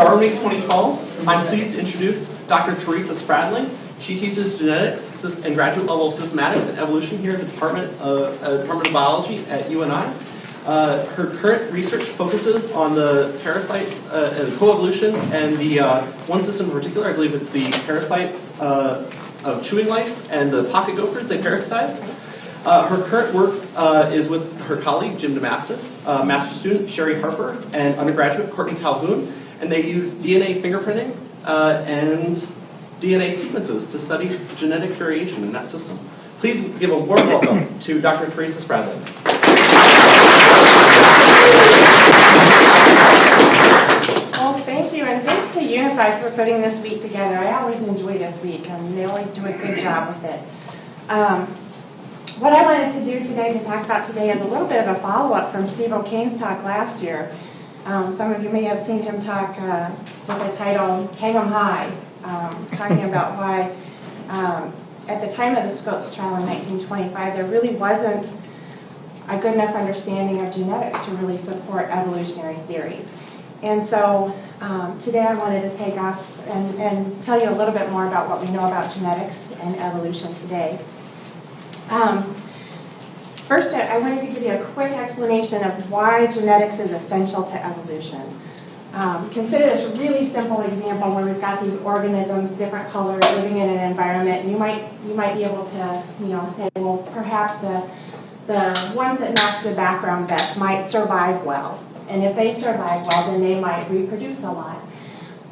Darwin Week 2012. I'm pleased to introduce Dr. Theresa Spradling. She teaches genetics and graduate level systematics and evolution here at the Department of Biology at UNI. Her current research focuses on the parasites and coevolution and the one system in particular. I believe it's the parasites of chewing lice and the pocket gophers they parasitize. Her current work is with her colleague Jim Duplications, master's student Sherry Harper, and undergraduate Courtney Calhoun, and they use DNA fingerprinting and DNA sequences to study genetic variation in that system. Please give a warm welcome to Dr. Theresa Spradling. Well, thank you, and thanks to UNIFI for putting this week together. I always enjoy this week, and they always do a good job with it. What I wanted to do today, to talk about today, is a little bit of a follow-up from Steve O'Kane's talk last year. Some of you may have seen him talk with the title, Hang 'em High, talking about why at the time of the Scopes trial in 1925, there really wasn't a good enough understanding of genetics to really support evolutionary theory. And so today I wanted to take off and tell you a little bit more about what we know about genetics and evolution today. First, I wanted to give you a quick explanation of why genetics is essential to evolution. Consider this really simple example where we've got these organisms, different colors, living in an environment. And you might be able to, say, well, perhaps the ones that match the background best might survive well. And if they survive well, then they might reproduce a lot.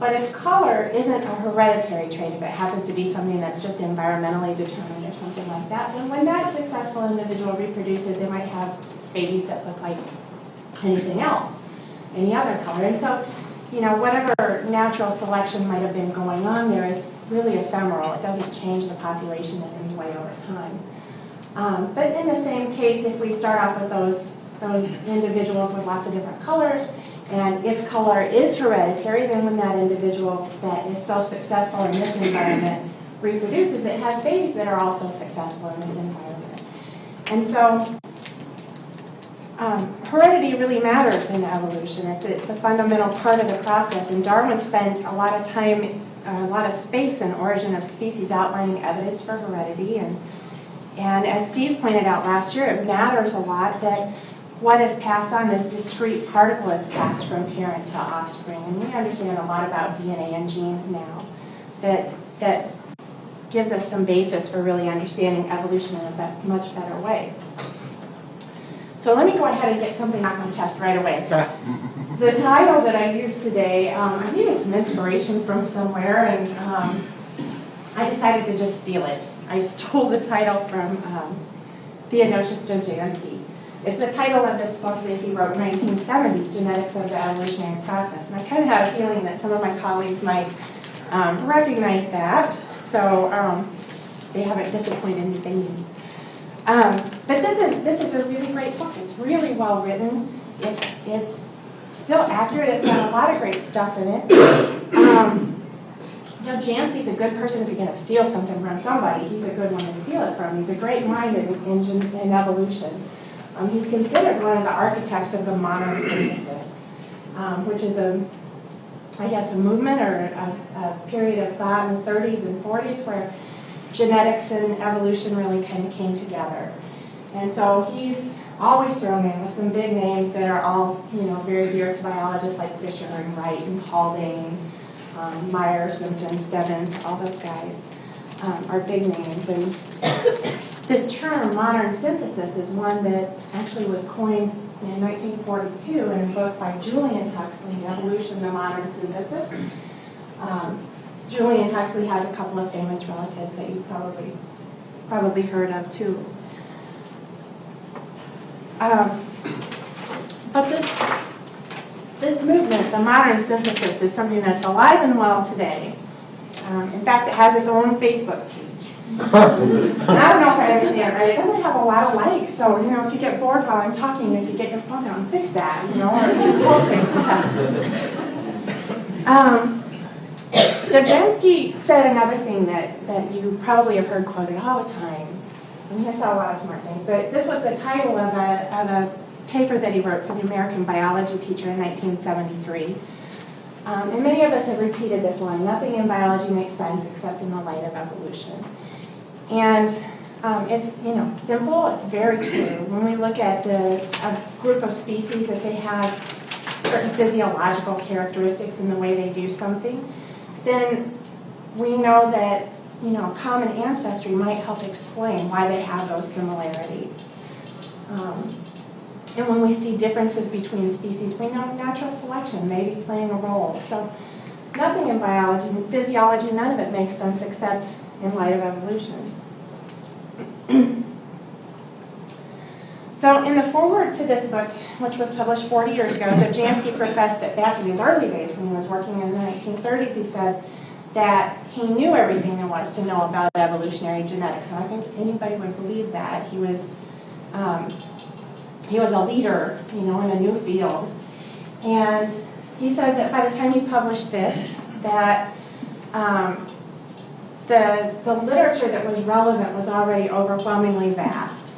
But if color isn't a hereditary trait, if it happens to be something that's just environmentally determined or something like that, then when that successful individual reproduces, they might have babies that look like anything else, any other color. And so, whatever natural selection might have been going on there is really ephemeral. It doesn't change the population in any way over time. But in the same case, if we start off with those individuals with lots of different colors, and if color is hereditary, then when that individual that is so successful in this environment reproduces, it has babies that are also successful in this environment. And so heredity really matters in evolution. It's a fundamental part of the process. And Darwin spent a lot of time, a lot of space in Origin of Species outlining evidence for heredity. And as Steve pointed out last year, it matters a lot that what is passed on, this discrete particle is passed from parent to offspring. And we understand a lot about DNA and genes now that gives us some basis for really understanding evolution in a much better way. So let me go ahead and get something off my chest right away. The title that I used today, I needed some inspiration from somewhere, and I decided to just steal it. I stole the title from Theodosius Dostoevsky. It's the title of this book that he wrote in 1970, Genetics of the Evolutionary Process. And I kind of had a feeling that some of my colleagues might recognize that, so they haven't disappointed anything. But this is a really great book. It's really well written. It's still accurate. It's got a lot of great stuff in it. Jansi's a good person if you're going to steal something from somebody. He's a good one to steal it from. He's a great mind in evolution. He's considered one of the architects of the modern synthesis, which is a movement or a period of thought in the 30s and 40s where genetics and evolution really kind of came together. And so he's always thrown in with some big names that are all, very dear to biologists like Fisher and Wright and Haldane, Myers, Simpson, Stebbins, all those guys are big names. And this term, modern synthesis, is one that actually was coined in 1942 in a book by Julian Huxley, Evolution, the Modern Synthesis. Julian Huxley has a couple of famous relatives that you've probably heard of too. But this movement, the modern synthesis, is something that's alive and well today. In fact, it has its own Facebook page. And I don't know if I understand it right. It doesn't have a lot of likes, so if you get bored while I'm talking, if you get your phone out and fix that, or use whole fix that. Dostoevsky said another thing that you probably have heard quoted all the time. I mean, I saw a lot of smart things, but this was the title of a paper that he wrote for the American biology teacher in 1973. And many of us have repeated this line: nothing in biology makes sense except in the light of evolution. And it's simple. It's very true. When we look at a group of species, if they have certain physiological characteristics in the way they do something, then we know that common ancestry might help explain why they have those similarities. And when we see differences between species, we know natural selection may be playing a role. So nothing in biology and physiology, none of it makes sense except in light of evolution. So in the foreword to this book, which was published 40 years ago, Jansky professed that back in his early days when he was working in the 1930s, he said that he knew everything there was to know about evolutionary genetics. And I think anybody would believe that. He was a leader, in a new field. And he said that by the time he published this, that the literature that was relevant was already overwhelmingly vast.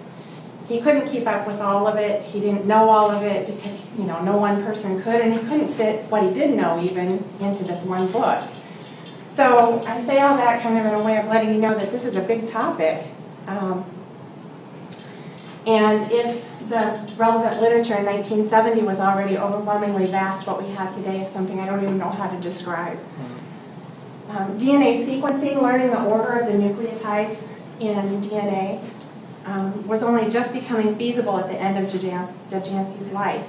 He couldn't keep up with all of it. He didn't know all of it because, no one person could, and he couldn't fit what he did know even into this one book. So I say all that kind of in a way of letting you know that this is a big topic. And if the relevant literature in 1970 was already overwhelmingly vast, what we have today is something I don't even know how to describe. DNA sequencing, learning the order of the nucleotides in DNA, was only just becoming feasible at the end of Jansky's life.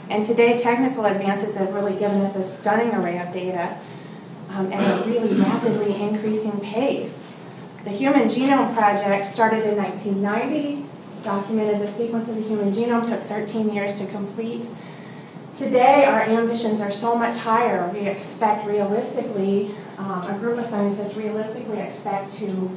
And today, technical advances have really given us a stunning array of data at a really rapidly increasing pace. The Human Genome Project started in 1990, documented the sequence of the human genome, took 13 years to complete. Today, our ambitions are so much higher. We expect realistically, a group of scientists realistically expect to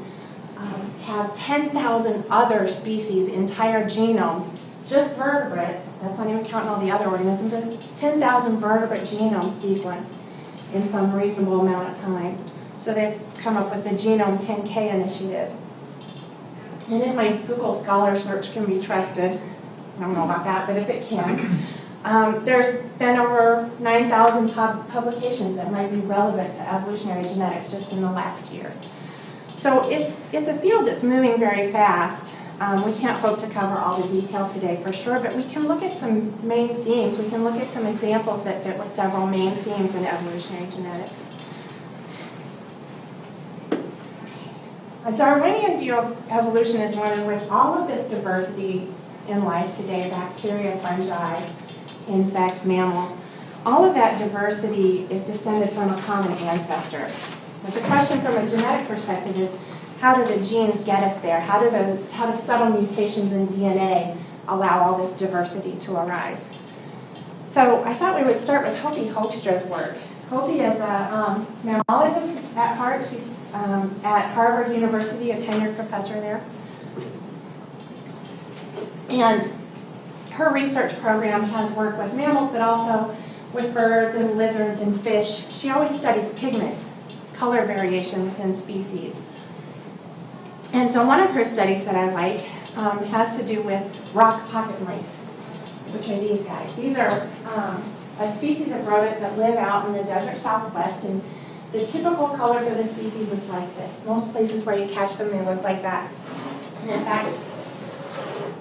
have 10,000 other species, entire genomes, just vertebrates, that's not even counting all the other organisms, but 10,000 vertebrate genomes sequenced in some reasonable amount of time. So they've come up with the Genome 10K initiative. And if my Google Scholar search can be trusted, I don't know about that, but if it can, there's been over 9,000 publications that might be relevant to evolutionary genetics just in the last year. So it's a field that's moving very fast. We can't hope to cover all the detail today for sure, but we can look at some main themes. We can look at some examples that fit with several main themes in evolutionary genetics. A Darwinian view of evolution is one in which all of this diversity in life today, bacteria, fungi, insects, mammals, all of that diversity is descended from a common ancestor. But the question from a genetic perspective is, how do the genes get us there? How do subtle mutations in DNA allow all this diversity to arise? So I thought we would start with Hopi Hoekstra's work. Hopi is a mammologist at heart. She's at Harvard University, a tenured professor there. And her research program has worked with mammals, but also with birds and lizards and fish. She always studies pigment, color variation within species. And so one of her studies that I like has to do with rock pocket mice, which are these guys. These are a species of rodent that live out in the desert southwest, and the typical color for this species is like this. Most places where you catch them, they look like that. And in fact,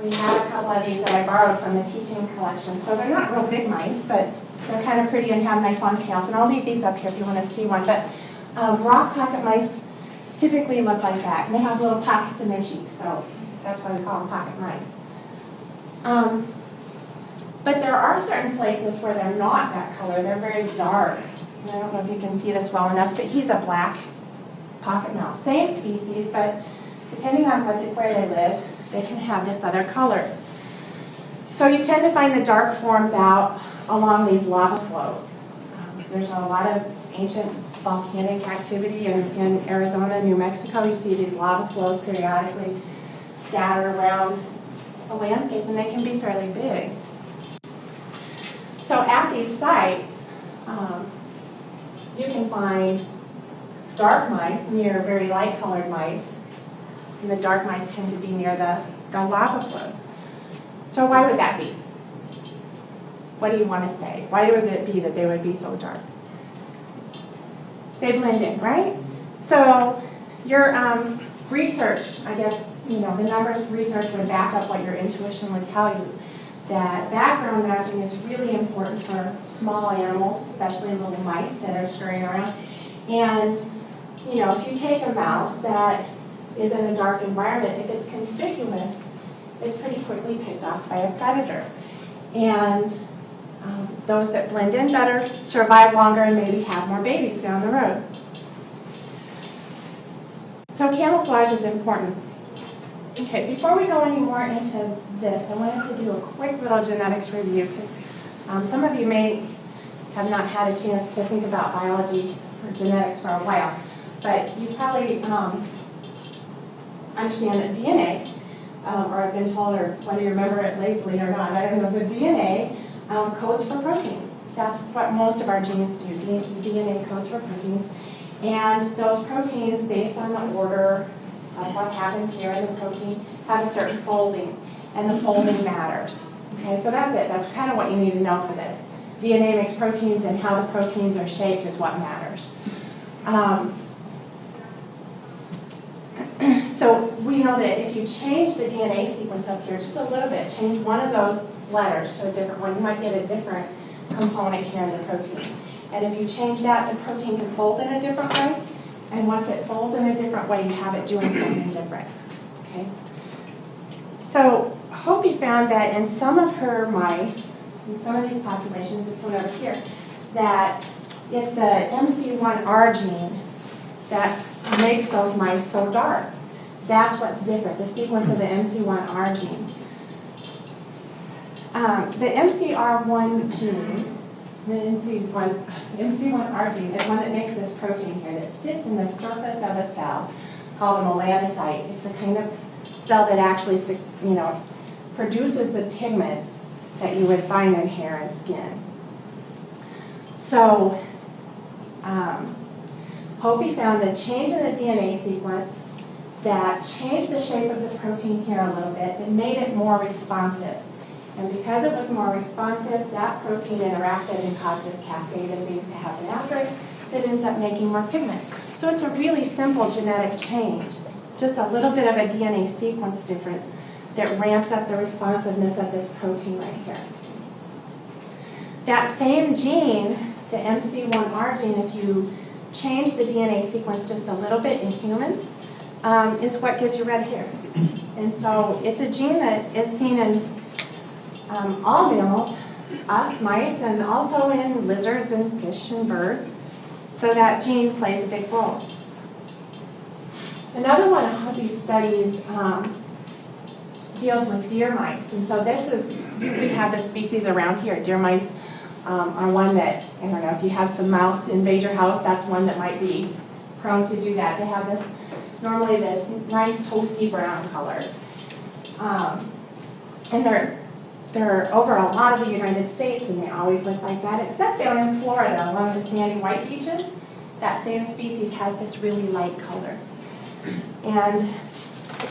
we have a couple of these that I borrowed from the teaching collection. So they're not real big mice, but they're kind of pretty and have nice long tails. And I'll leave these up here if you want to see one. But rock pocket mice typically look like that. And they have little pockets in their cheeks, so that's why we call them pocket mice. But there are certain places where they're not that color. They're very dark. And I don't know if you can see this well enough, but he's a black pocket mouse. Same species, but depending on where they live, they can have this other color. So you tend to find the dark forms out along these lava flows. There's a lot of ancient volcanic activity in Arizona, New Mexico. You see these lava flows periodically scattered around the landscape, and they can be fairly big. So at these sites, you can find dark mice near very light-colored mice, and the dark mice tend to be near the lava flow. So why would that be? What do you want to say? Why would it be that they would be so dark? they blend in, right? So your research, I guess, the numbers research would back up what your intuition would tell you, that background matching is really important for small animals, especially little mice that are scurrying around. And, if you take a mouse that is in a dark environment, if it's conspicuous, it's pretty quickly picked off by a predator. And those that blend in better survive longer and maybe have more babies down the road. So camouflage is important. Okay, before we go any more into this, I wanted to do a quick little genetics review, because some of you may have not had a chance to think about biology or genetics for a while, but you probably understand that DNA, or have been told, or whether you remember it lately or not, I don't know, but DNA codes for proteins. That's what most of our genes do. DNA codes for proteins. And those proteins, based on the order of what happens here in the protein, have a certain folding. And the folding matters. Okay, so that's it. That's kind of what you need to know for this. DNA makes proteins, and how the proteins are shaped is what matters. So we know that if you change the DNA sequence up here just a little bit, change one of those letters to a different one, you might get a different component here in the protein. And if you change that, the protein can fold in a different way. And once it folds in a different way, you have it doing something different. Okay. So Hopi found that in some of her mice, in some of these populations, this one over here, that it's the Mc1r gene that makes those mice so dark. That's what's different, the sequence of the Mc1r gene. The Mc1r gene, the Mc1r gene is one that makes this protein here that sits in the surface of a cell called a melanocyte. It's the kind of cell that actually, produces the pigments that you would find in hair and skin. So, Hopi found a change in the DNA sequence that changed the shape of the protein here a little bit and made it more responsive. And because it was more responsive, that protein interacted and caused this cascade of things to happen after it that ends up making more pigment. So it's a really simple genetic change, just a little bit of a DNA sequence difference that ramps up the responsiveness of this protein right here. That same gene, the Mc1r gene, if you change the DNA sequence just a little bit in humans, is what gives you red hair. And so it's a gene that is seen in all mammals, us, mice, and also in lizards and fish and birds. So that gene plays a big role. Another one of Hopi's studies deals with deer mice. And so this is, we have the species around here. Deer mice are one that, I don't know, if you have some mouse invade your house, that's one that might be prone to do that. They have this, normally this nice toasty brown color. And they're over a lot of the United States, and they always look like that, except down in Florida, along the sandy white beaches. That same species has this really light color. And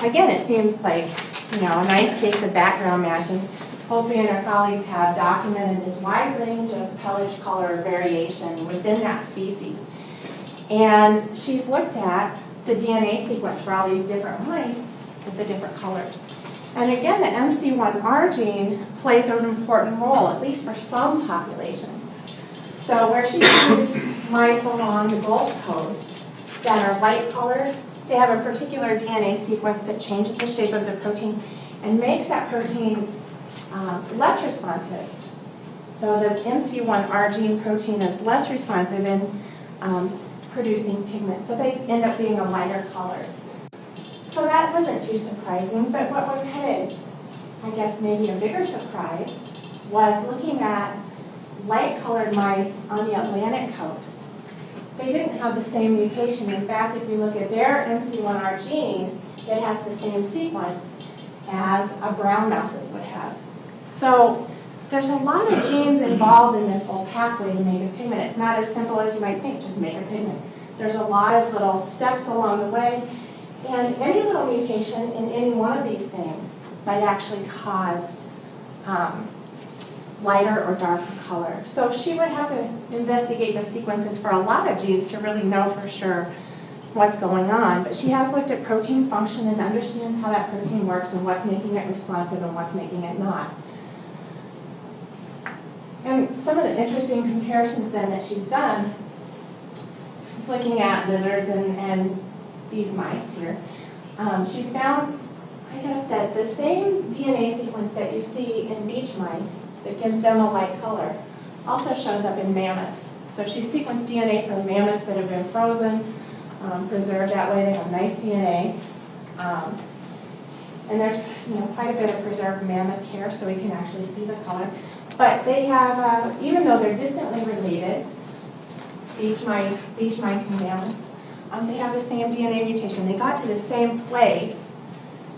again, it seems like, a nice case of background matching. Hopi and her colleagues have documented this wide range of pelage color variation within that species. And she's looked at the DNA sequence for all these different mice with the different colors. And again, the Mc1r gene plays an important role, at least for some populations. So where she sees mice along the Gulf Coast that are light colored, they have a particular DNA sequence that changes the shape of the protein and makes that protein less responsive. So the Mc1r gene protein is less responsive in producing pigment. So they end up being a lighter color. So that wasn't too surprising, but what was kind of, I guess, maybe a bigger surprise was looking at light-colored mice on the Atlantic coast. They didn't have the same mutation. In fact, if you look at their Mc1r gene, it has the same sequence as a brown mouse's would have. So there's a lot of genes involved in this whole pathway to make a pigment. It's not as simple as you might think, just make a pigment. There's a lot of little steps along the way. And any little mutation in any one of these things might actually cause lighter or darker color. So she would have to investigate the sequences for a lot of genes to really know for sure what's going on. But she has looked at protein function and understands how that protein works and what's making it responsive and what's making it not. And some of the interesting comparisons then that she's done, looking at lizards and these mice here, she's found, I guess, that the same DNA sequence that you see in beach mice that gives them a light color also shows up in mammoths. So she sequenced DNA from mammoths that have been frozen, preserved that way. They have nice DNA. And there's quite a bit of preserved mammoth here, so we can actually see the color. But they have, even though they're distantly related, beach mice and mammoths, they have the same DNA mutation. They got to the same place,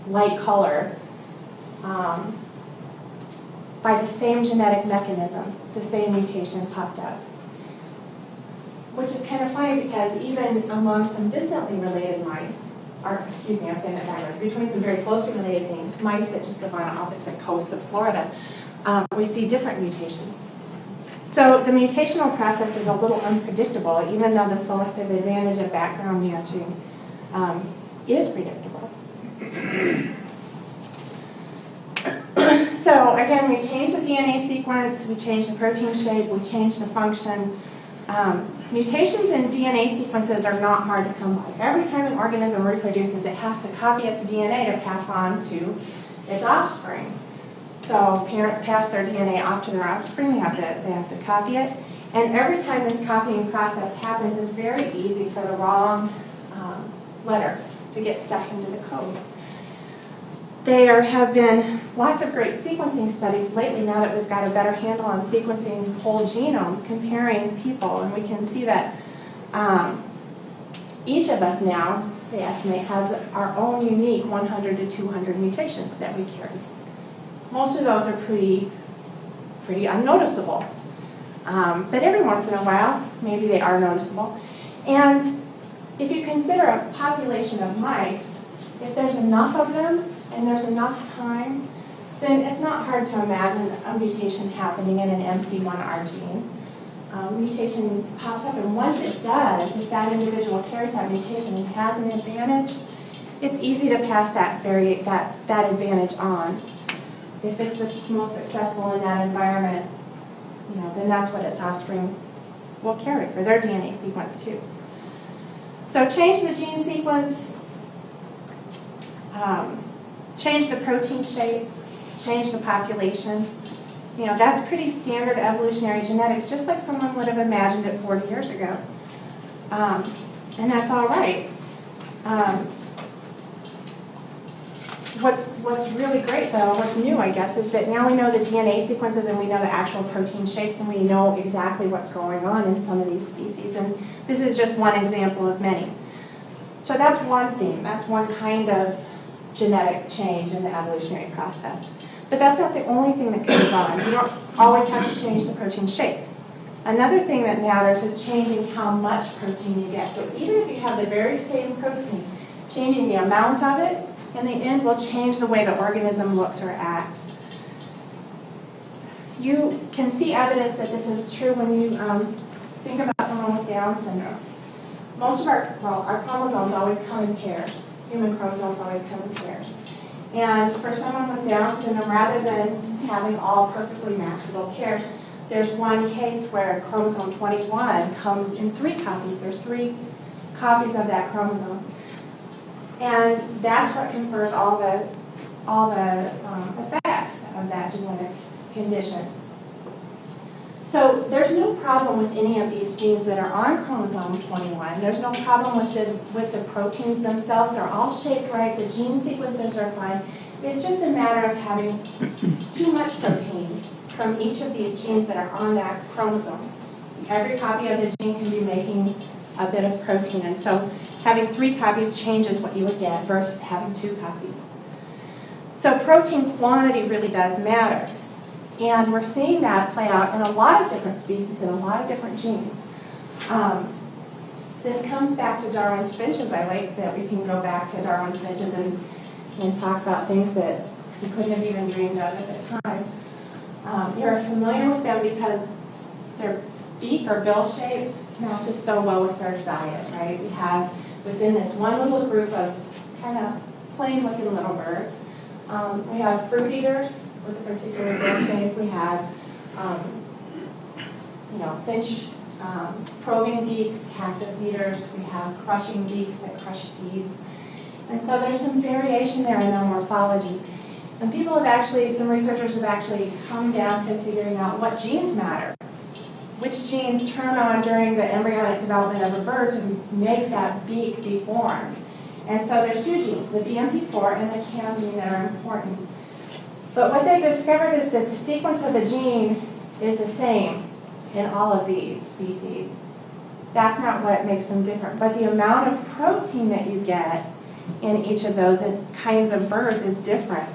light color, by the same genetic mechanism. The same mutation popped up. Which is kind of funny because even among some distantly related mice, or excuse me, I'm saying that backwards, between some very closely related things, mice that just live on opposite coasts of Florida, we see different mutations. So the mutational process is a little unpredictable, even though the selective advantage of background matching is predictable. So again, we change the DNA sequence, we change the protein shape, we change the function. Mutations in DNA sequences are not hard to come by. Every time an organism reproduces, it has to copy its DNA to pass on to its offspring. So parents pass their DNA off to their offspring, they have to copy it. And every time this copying process happens, it's very easy for the wrong letter to get stuck into the code. There have been lots of great sequencing studies lately now that we've got a better handle on sequencing whole genomes, comparing people, and we can see that each of us now, they estimate, has our own unique 100 to 200 mutations that we carry. Most of those are pretty unnoticeable. But every once in a while, maybe they are noticeable. And if you consider a population of mice, if there's enough of them and there's enough time, then it's not hard to imagine a mutation happening in an Mc1r gene. Mutation pops up, and once it does, if that individual carries that mutation and has an advantage, it's easy to pass that advantage on. If it's the most successful in that environment, then that's what its offspring will carry for their DNA sequence too. So change the gene sequence, change the protein shape, change the population. That's pretty standard evolutionary genetics, just like someone would have imagined it 40 years ago. And that's all right. What's really great, though, what's new, I guess, is that now we know the DNA sequences and we know the actual protein shapes and we know exactly what's going on in some of these species. And this is just one example of many. So that's one theme. That's one kind of genetic change in the evolutionary process. But that's not the only thing that goes on. You don't always have to change the protein shape. Another thing that matters is changing how much protein you get. So even if you have the very same protein, changing the amount of it in the end will change the way the organism looks or acts. You can see evidence that this is true when you think about someone with Down syndrome. Most of our chromosomes always come in pairs. Human chromosomes always come in pairs. And for someone with Down syndrome, rather than having all perfectly matched little pairs, there's one case where chromosome 21 comes in 3 copies. There's 3 copies of that chromosome. And that's what confers all the effects of that genetic condition. So there's no problem with any of these genes that are on chromosome 21. There's no problem with the proteins themselves. They're all shaped right. The gene sequences are fine. It's just a matter of having too much protein from each of these genes that are on that chromosome. Every copy of the gene can be making a bit of protein, and so having 3 copies changes what you would get versus having 2 copies. So protein quantity really does matter. And we're seeing that play out in a lot of different species and a lot of different genes. This comes back to Darwin's finches. I like that we can go back to Darwin's finches and talk about things that we couldn't have even dreamed of at the time. You're familiar with them because their beak or bill shape matches so well with their diet, right? We have within this one little group of kind of plain-looking little birds, we have fruit eaters with a particular bill shape. We have, finch probing beaks, cactus eaters. We have crushing beaks that crush seeds. And so there's some variation there in their morphology. And some researchers have actually come down to figuring out what genes matter. Which genes turn on during the embryonic development of a bird to make that beak be formed. And so there's two genes, the BMP4 and the CAM gene, that are important. But what they discovered is that the sequence of the gene is the same in all of these species. That's not what makes them different. But the amount of protein that you get in each of those kinds of birds is different.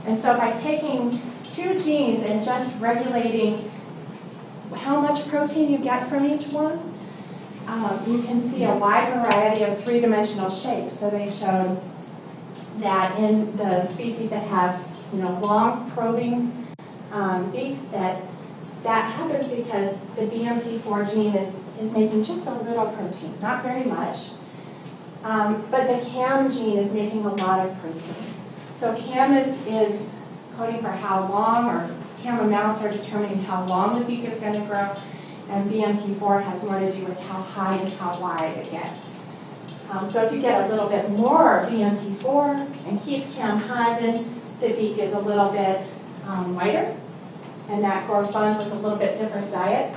And so by taking two genes and just regulating how much protein you get from each one, you can see a wide variety of three-dimensional shapes. So they showed that in the species that have long probing beaks, that happens because the BMP4 gene is making just a little protein, not very much. But the CAM gene is making a lot of protein. So CAM is coding for how long, or CAM amounts are determining how long the beak is going to grow, and BMP4 has more to do with how high and how wide it gets. So if you get a little bit more BMP4 and keep CAM high, then the beak is a little bit whiter, and that corresponds with a little bit different diet.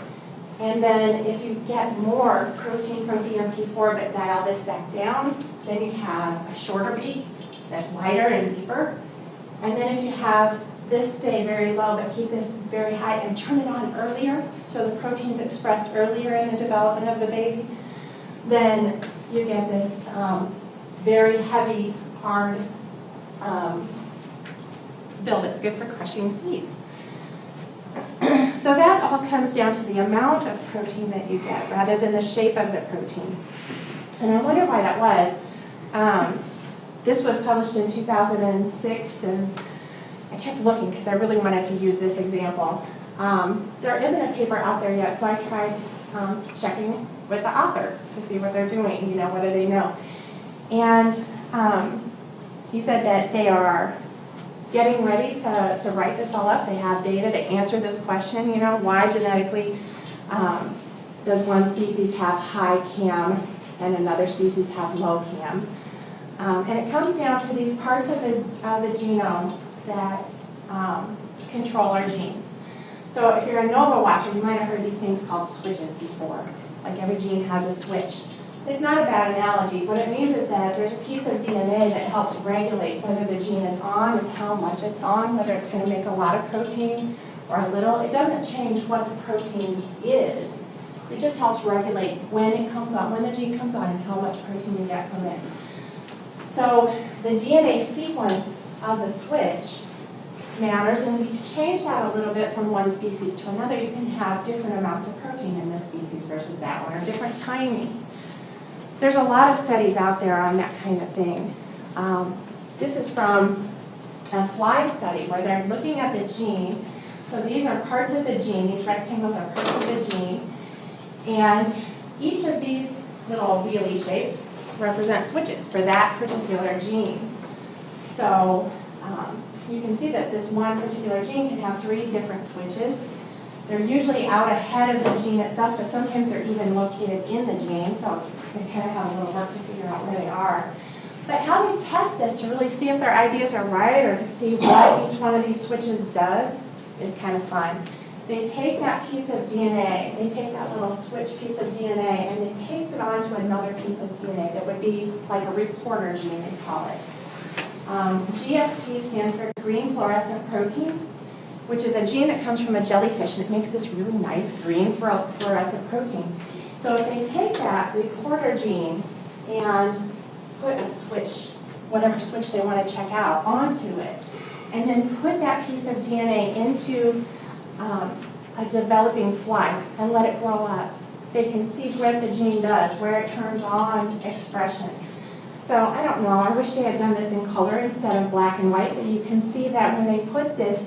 And then if you get more protein from BMP4 but dial this back down, then you have a shorter beak that's wider and deeper. And then if you have this stay very low but keep this very high and turn it on earlier, so the protein's expressed earlier in the development of the baby, then you get this very heavy, hard bill that's good for crushing seeds. So that all comes down to the amount of protein that you get rather than the shape of the protein. And I wonder why that was. This was published in 2006, and I kept looking because I really wanted to use this example. There isn't a paper out there yet, so I tried checking with the author to see what they're doing, what do they know. And he said that they are getting ready to write this all up. They have data to answer this question, why genetically does one species have high CAM and another species have low CAM. And it comes down to these parts of the genome that control our genes. So if you're a NOVA watcher, you might have heard these things called switches before. Like every gene has a switch. It's not a bad analogy. What it means is that there's a piece of DNA that helps regulate whether the gene is on and how much it's on, whether it's going to make a lot of protein or a little. It doesn't change what the protein is. It just helps regulate when it comes on, when the gene comes on, and how much protein you get from it. So the DNA sequence of the switch matters, and if you change that a little bit from one species to another, you can have different amounts of protein in this species versus that one, or different timing. There's a lot of studies out there on that kind of thing. This is from a fly study where they're looking at the gene. So these are parts of the gene. These rectangles are parts of the gene. And each of these little wheelie shapes represent switches for that particular gene. So you can see that this one particular gene can have 3 different switches. They're usually out ahead of the gene itself, but sometimes they're even located in the gene, so they kind of have a little work to figure out where they are. But how they test this to really see if their ideas are right or to see what each one of these switches does is kind of fun. They take that piece of DNA, they take that little switch piece of DNA, and they paste it onto another piece of DNA that would be like a reporter gene, they call it. GFP stands for green fluorescent protein, which is a gene that comes from a jellyfish, and it makes this really nice green fluorescent protein. So if they take that reporter gene and put a switch, whatever switch they want to check out, onto it, and then put that piece of DNA into a developing fly and let it grow up, they can see what the gene does, where it turns on expression. So I don't know, I wish they had done this in color instead of black and white, but you can see that when they put this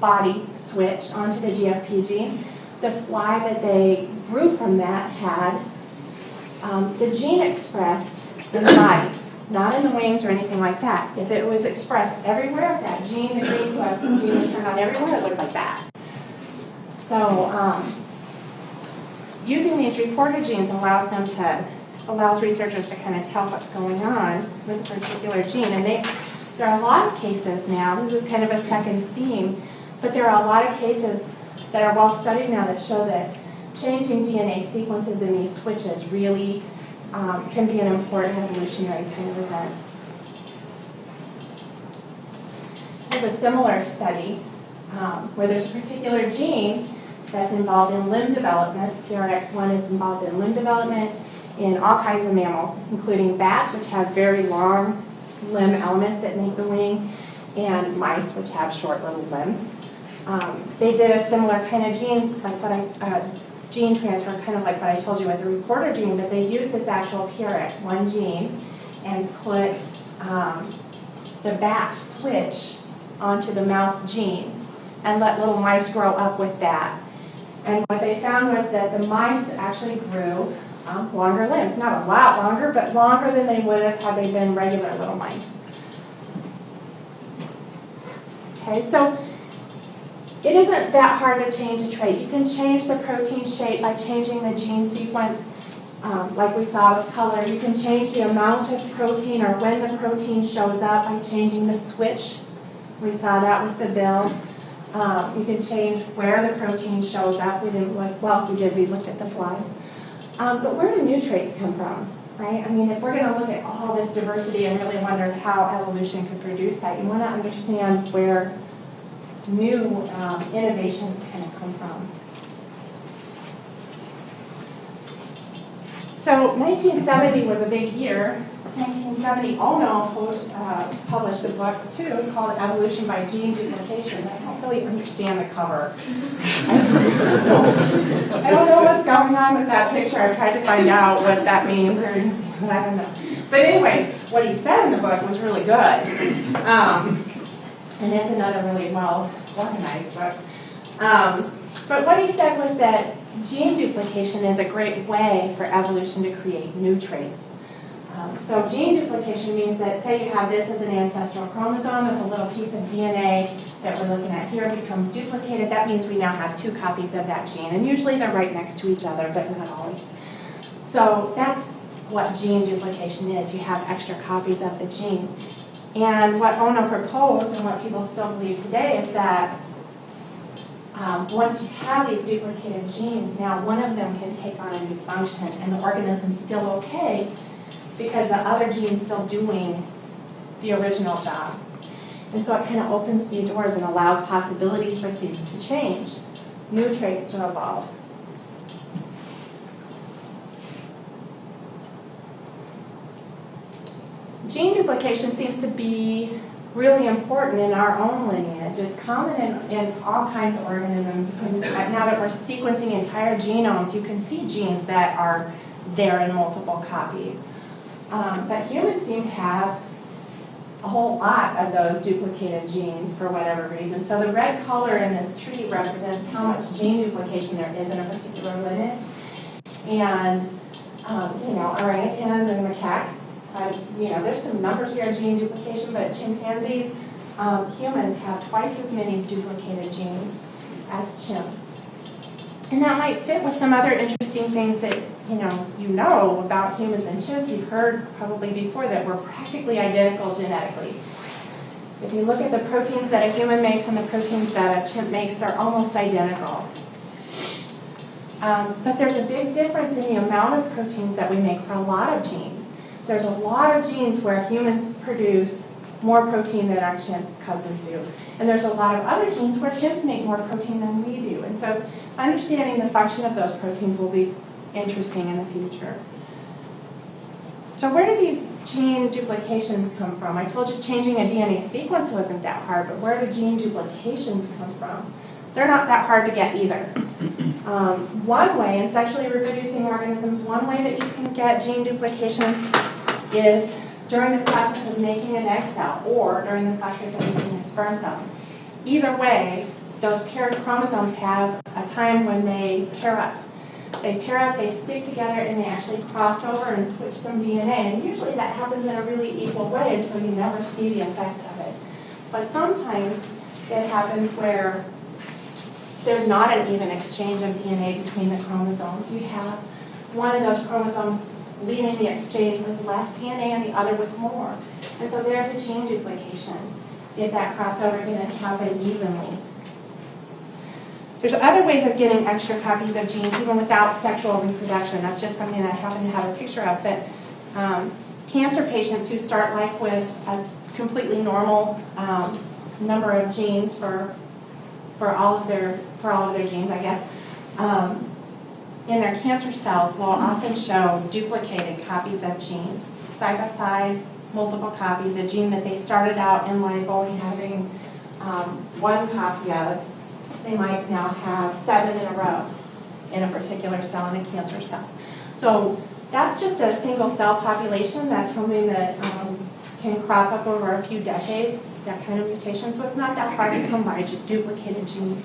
body switch onto the GFP gene. The fly that they grew from that had the gene expressed in the body, not in the wings or anything like that. If it was expressed everywhere, that gene, the green fluorescent gene was turned on everywhere, it looked like that. So using these reporter genes allows researchers to kind of tell what's going on with a particular gene. And there are a lot of cases now, this is kind of a second theme, but there are a lot of cases that are well studied now that show that changing DNA sequences in these switches really can be an important evolutionary kind of event. There's a similar study where there's a particular gene that's involved in limb development. PRX1 is involved in limb development in all kinds of mammals, including bats, which have very long limb elements that make the wing, and mice, which have short little limbs. They did a similar kind of gene, gene transfer, kind of like what I told you with the reporter gene, but they used this actual PRX1 gene and put the bat switch onto the mouse gene and let little mice grow up with that. And what they found was that the mice actually grew longer limbs. Not a lot longer, but longer than they would have had they been regular little mice. Okay, so it isn't that hard to change a trait. You can change the protein shape by changing the gene sequence, like we saw with color. You can change the amount of protein or when the protein shows up by changing the switch. We saw that with the bill. You can change where the protein shows up. We didn't look, well, we did. We looked at the fly. But where do new traits come from, right? I mean, if we're going to look at all this diversity and really wonder how evolution could produce that, you want to understand where new innovations kind of come from. So 1970 was a big year. 1970, Ono published a book, too, called Evolution by Gene Duplication. I don't really understand the cover. I don't know what's going on with that picture. I've tried to find out what that means, or I don't know. But anyway, what he said in the book was really good. And it's another really well-organized book. But what he said was that gene duplication is a great way for evolution to create new traits. So gene duplication means that, say you have this as an ancestral chromosome with a little piece of DNA that we're looking at here becomes duplicated. That means we now have 2 copies of that gene. And usually they're right next to each other, but not always. So that's what gene duplication is. You have extra copies of the gene. And what Ono proposed, and what people still believe today, is that once you have these duplicated genes, now one of them can take on a new function, and the organism's still okay because the other gene's still doing the original job. And so it kind of opens new doors and allows possibilities for things to change, new traits to evolve. Gene duplication seems to be really important in our own lineage. It's common in all kinds of organisms. Now that we're sequencing entire genomes, you can see genes that are there in multiple copies. But humans seem to have a whole lot of those duplicated genes for whatever reason. So the red color in this tree represents how much gene duplication there is in a particular lineage. And, orangutans and macaques, there's some numbers here of gene duplication, but chimpanzees, humans have twice as many duplicated genes as chimps. And that might fit with some other interesting things that you know about humans and chimps. You've heard probably before that we're practically identical genetically. If you look at the proteins that a human makes and the proteins that a chimp makes, they're almost identical. But there's a big difference in the amount of proteins that we make for a lot of genes. There's a lot of genes where humans produce more protein than our chimp cousins do. And there's a lot of other genes where chimps make more protein than we do. And so understanding the function of those proteins will be interesting in the future. So where do these gene duplications come from? I told you changing a DNA sequence wasn't that hard, but where do gene duplications come from? They're not that hard to get either. One way, in sexually reproducing organisms, one way that you can get gene duplications is during the process of making an egg cell or during the process of making a sperm cell. Either way, those paired chromosomes have a time when they pair up. They pair up, they stick together, and they actually cross over and switch some DNA. And usually that happens in a really equal way until you never see the effect of it. But sometimes it happens where there's not an even exchange of DNA between the chromosomes. You have one of those chromosomes leading the exchange with less DNA and the other with more. And so there's a gene duplication if that crossover didn't happen evenly. There's other ways of getting extra copies of genes even without sexual reproduction. That's just something that I happen to have a picture of. But cancer patients who start life with a completely normal number of genes for all of their genes, I guess, in their cancer cells will often show duplicated copies of genes, side by side, multiple copies. A gene that they started out in life only having one copy of, they might now have 7 in a row in a particular cell, in a cancer cell. So that's just a single cell population. That's something that can crop up over a few decades, that kind of mutation. So it's not that hard to come by duplicated genes.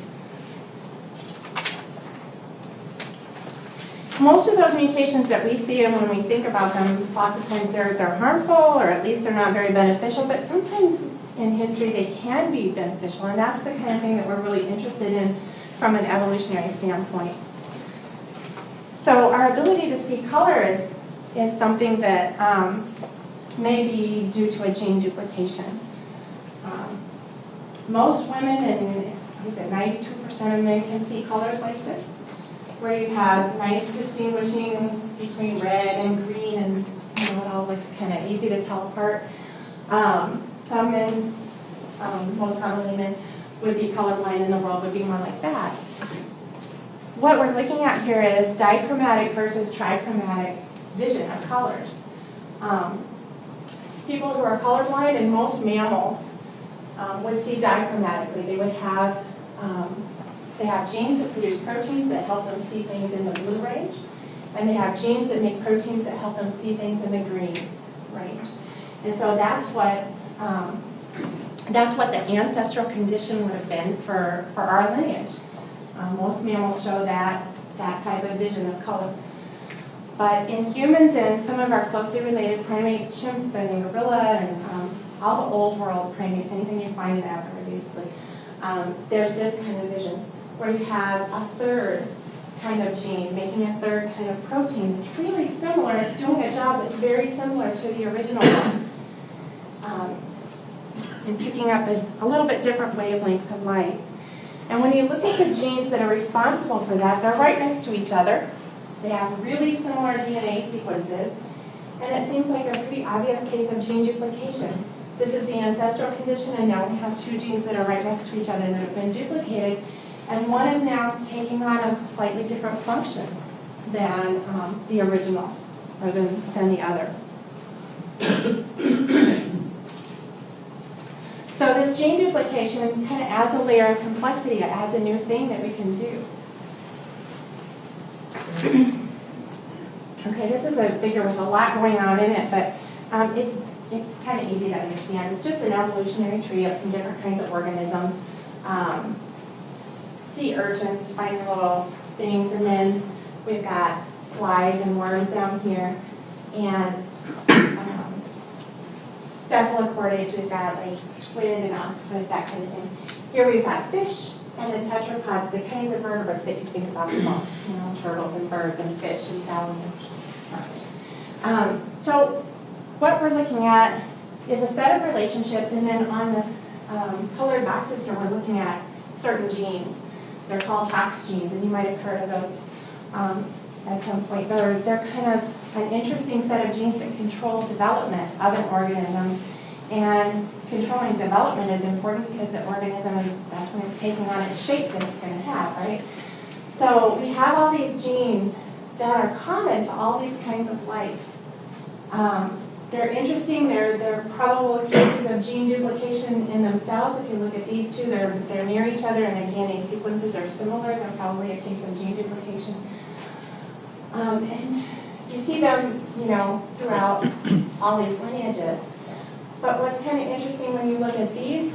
Most of those mutations that we see, and when we think about them, lots of times they're harmful, or at least they're not very beneficial, but sometimes in history they can be beneficial, and that's the kind of thing that we're really interested in from an evolutionary standpoint. So our ability to see color is something that may be due to a gene duplication. Most women, and I think that 92% of men, can see colors like this, where you have nice distinguishing between red and green, and it all looks kind of easy to tell apart. Some men, most commonly men, would be colorblind, and the world would be more like that. What we're looking at here is dichromatic versus trichromatic vision of colors. People who are colorblind, and most mammals, would see dichromatically. They would have they have genes that produce proteins that help them see things in the blue range, and they have genes that make proteins that help them see things in the green range. And so that's what the ancestral condition would have been for our lineage. Most mammals show that type of vision of color. But in humans and some of our closely related primates, chimp and gorilla, and all the old world primates, anything you find in Africa, basically, there's this kind of vision, where you have a third kind of gene making a third kind of protein that's really similar. It's doing a job that's very similar to the original one, and picking up a little bit different wavelengths of light. And when you look at the genes that are responsible for that, they're right next to each other. They have really similar DNA sequences, and it seems like a pretty obvious case of gene duplication. This is the ancestral condition, and now we have two genes that are right next to each other that have been duplicated, and one is now taking on a slightly different function than the original, or than the other. So this gene duplication kind of adds a layer of complexity. It adds a new thing that we can do. Okay, this is a figure with a lot going on in it, but it's kind of easy to understand. It's just an evolutionary tree of some different kinds of organisms. Sea urchins, tiny little things, and then we've got flies and worms down here, and cephalochordates, we've got like squid and octopus, that kind of thing. Here we've got fish, and the tetrapods, the kinds of vertebrates that you think about the most, turtles and birds and fish and salamanders. So what we're looking at is a set of relationships, and then on the colored boxes here, we're looking at certain genes. They're called Hox genes, and you might have heard of those at some point. They're kind of an interesting set of genes that control development of an organism. And controlling development is important because the organism, that's when it's taking on its shape that it's going to have, right? So we have all these genes that are common to all these kinds of life. They're interesting. They're probable cases of gene duplication in themselves. If you look at these two, they're near each other and their DNA sequences are similar. They're probably a case of gene duplication. And you see them, throughout all these lineages. But what's kind of interesting when you look at these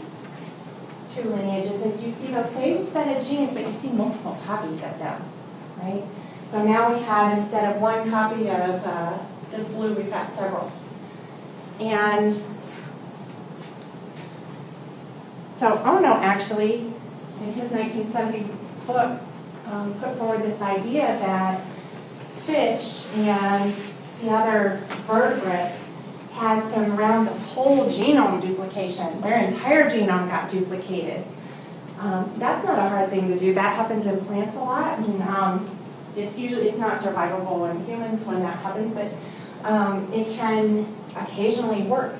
two lineages is you see the same set of genes, but you see multiple copies of them, right? So now we have, instead of one copy of this blue, we've got several. And so Ono actually, in his 1970 book, put forward this idea that fish and the other vertebrates had some rounds of whole genome duplication. Their entire genome got duplicated. That's not a hard thing to do. That happens in plants a lot. I mean, it's not survivable in humans when that happens, but it can occasionally work.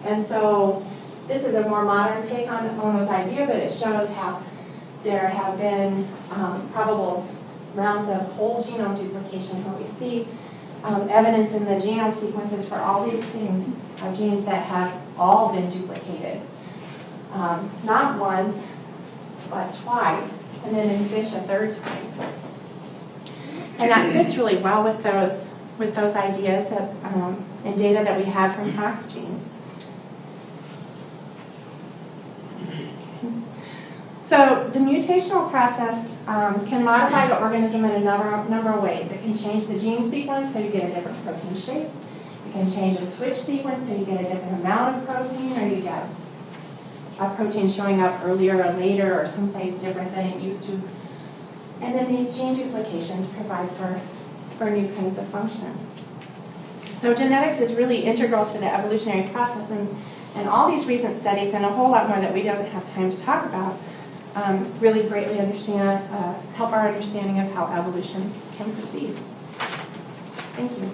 And so this is a more modern take on Ono's idea, but it shows how there have been probable rounds of whole genome duplication, where we see evidence in the genome sequences for all these things of genes that have all been duplicated. Not once, but twice, and then in fish a third time. And that fits really well with those ideas that, and data that we have from Hox Genes. So the mutational process can modify the organism in a number of ways. It can change the gene sequence so you get a different protein shape. It can change the switch sequence so you get a different amount of protein, or you get a protein showing up earlier or later or someplace different than it used to. And then these gene duplications provide for new kinds of function. So genetics is really integral to the evolutionary process, and all these recent studies, and a whole lot more that we don't have time to talk about, really greatly help our understanding of how evolution can proceed. Thank you.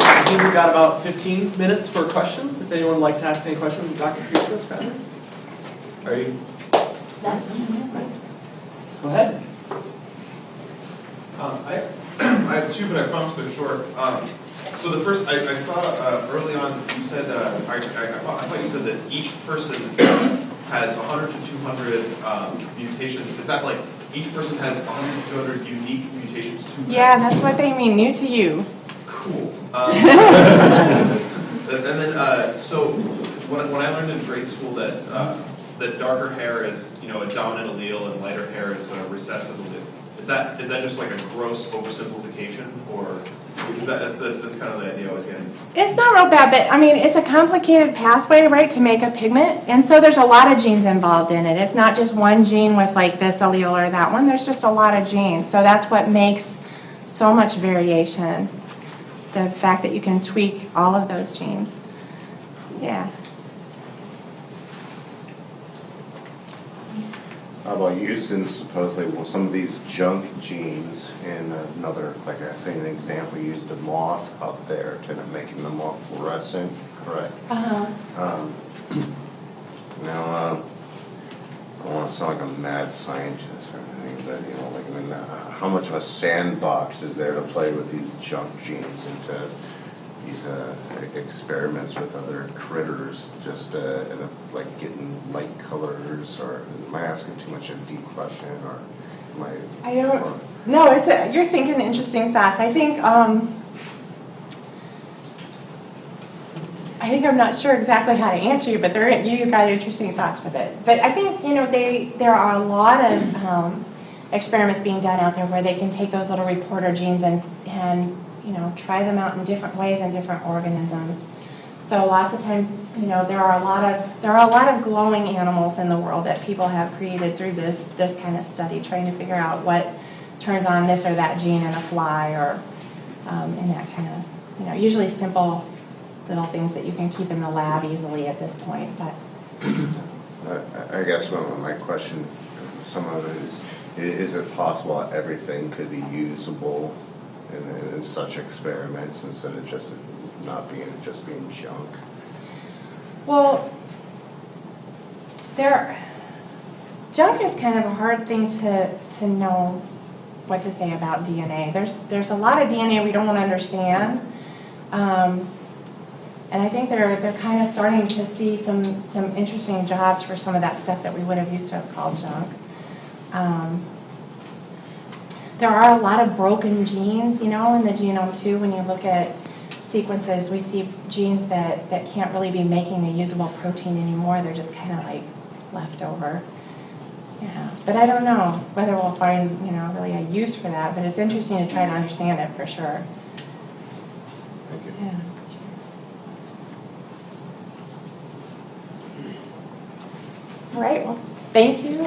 I think we've got about 15 minutes for questions. If anyone would like to ask any questions of Dr. Theresa Spradling. Are you? Go ahead. I have two, but I promise they're short. So the first, I saw early on, you said, I thought you said that each person has 100 to 200 mutations. Is that like each person has 100 to 200 unique mutations to them? Yeah, that's what they mean, new to you. Cool. And then, so when I learned in grade school that darker hair is, a dominant allele and lighter hair is a recessive allele, is that just like a gross oversimplification, or is that's kind of the idea I was getting? It's not real bad, but I mean, it's a complicated pathway, right, to make a pigment, and so there's a lot of genes involved in it. It's not just one gene with like this allele or that one. There's just a lot of genes, so that's what makes so much variation. The fact that you can tweak all of those genes. Yeah. How about using supposedly some of these junk genes in another, like I say, an example, you used a moth up there to making the moth fluorescent, correct? Now, I don't want to sound like a mad scientist or anything, but how much of a sandbox is there to play with these junk genes into these experiments with other critters, just like getting light colors, or am I asking too much of a deep question, or am I? I don't. No, you're thinking interesting thoughts. I think I'm not sure exactly how to answer you, but you've got interesting thoughts with it. But I think there are a lot of experiments being done out there where they can take those little reporter genes and try them out in different ways in different organisms. So lots of times, there are a lot of glowing animals in the world that people have created through this kind of study, trying to figure out what turns on this or that gene in a fly, or in that kind of, usually simple little things that you can keep in the lab easily at this point. But I guess my question, some of it is it possible everything could be usable in such experiments instead of just being junk? Well, junk is kind of a hard thing to know what to say about DNA. There's a lot of DNA we don't understand, and I think they're kind of starting to see some interesting jobs for some of that stuff that we would have used to have called junk. There are a lot of broken genes, in the genome too. When you look at sequences, we see genes that can't really be making a usable protein anymore. They're just kind of like left over. Yeah, but I don't know whether we'll find, really a use for that, but it's interesting to try to understand it for sure. Thank you. Yeah. All right, well, thank you.